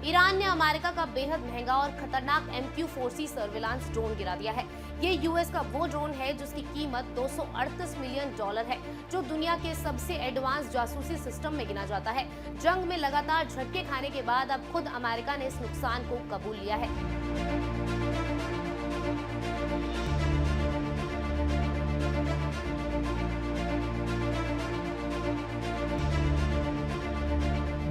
Iran ने America का बेहद महंगा और खतरनाक MQ-4C सर्विलांस ड्रोन गिरा दिया है। ये यूएस का वो ड्रोन है जिसकी कीमत $238 मिलियन है, जो दुनिया के सबसे एडवांस जासूसी सिस्टम में गिना जाता है। जंग में लगातार झटके खाने के बाद अब खुद अमेरिका ने इस नुकसान को कबूल लिया है।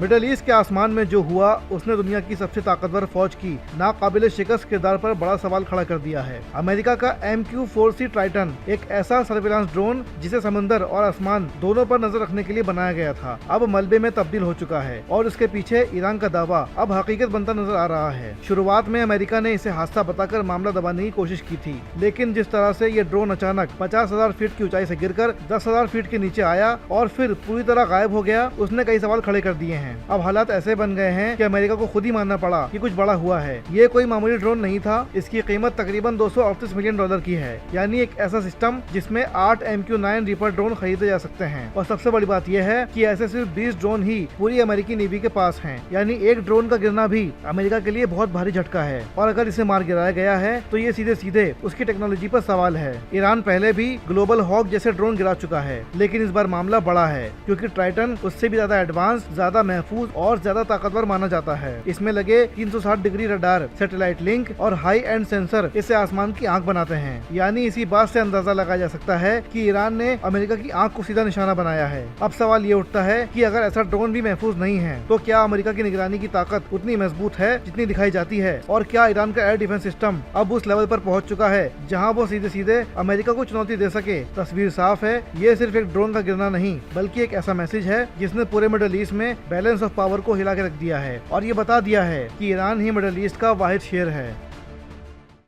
मिडल ईस्ट के आसमान में जो हुआ उसने दुनिया की सबसे ताकतवर फौज की नाकाबिले शिकस्त किरदार पर बड़ा सवाल खड़ा कर दिया है। अमेरिका का MQ-4C ट्राइटन एक ऐसा सर्विलांस ड्रोन जिसे समुंदर और आसमान दोनों पर नजर रखने के लिए बनाया गया था, अब मलबे में तब्दील हो चुका है और इसके पीछे ईरान का दावा अब हकीकत बनता नजर आ रहा है। शुरुआत में अमेरिका ने इसे हादसा बताकर मामला दबाने की कोशिश की थी, लेकिन जिस तरह से ये ड्रोन अचानक 50,000 फीट की ऊंचाई से गिरकर 10,000 फीट के नीचे आया और फिर पूरी तरह गायब हो गया, उसने कई सवाल खड़े कर दिए हैं। अब हालात ऐसे बन गए हैं कि अमेरिका को खुद ही मानना पड़ा कि कुछ बड़ा हुआ है। ये कोई मामूली ड्रोन नहीं था, इसकी कीमत तकरीबन $238 मिलियन की है, यानी एक ऐसा सिस्टम जिसमें 8 MQ-9 रीपर ड्रोन खरीदे जा सकते हैं। और सबसे बड़ी बात यह है कि ऐसे सिर्फ 20 ड्रोन ही पूरी अमेरिकी नेवी के पास हैं, यानी एक ड्रोन का गिरना भी अमेरिका के लिए बहुत भारी झटका है। और अगर इसे मार गिराया गया है तो ये सीधे सीधे उसकी टेक्नोलॉजी पर सवाल है। ईरान पहले भी ग्लोबल हॉक जैसे ड्रोन गिरा चुका है, लेकिन इस बार मामला बड़ा है क्योंकि ट्राइटन उससे भी ज्यादा एडवांस, ज्यादा महफूज और ज्यादा ताकतवर माना जाता है। इसमें लगे 360 डिग्री रडार, सैटेलाइट लिंक और हाई एंड सेंसर इसे आसमान की आंख बनाते हैं। यानी इसी बात से अंदाजा लगाया जा सकता है कि ईरान ने अमेरिका की आंख को सीधा निशाना बनाया है। अब सवाल ये उठता है कि अगर ऐसा ड्रोन भी महफूज नहीं है तो क्या अमेरिका की निगरानी की ताकत उतनी मजबूत है जितनी दिखाई जाती है? और क्या ईरान का एयर डिफेंस सिस्टम अब उस लेवल पर पहुंच चुका है जहां वो सीधे सीधे अमेरिका को चुनौती दे सके? तस्वीर साफ है, ये सिर्फ एक ड्रोन का गिरना नहीं बल्कि एक ऐसा मैसेज है जिसने पूरे मिडल ईस्ट में बैलेंस ऑफ पावर को हिला के रख दिया है और ये बता दिया है कि ईरान ही मिडल ईस्ट का वाहिद शेर है।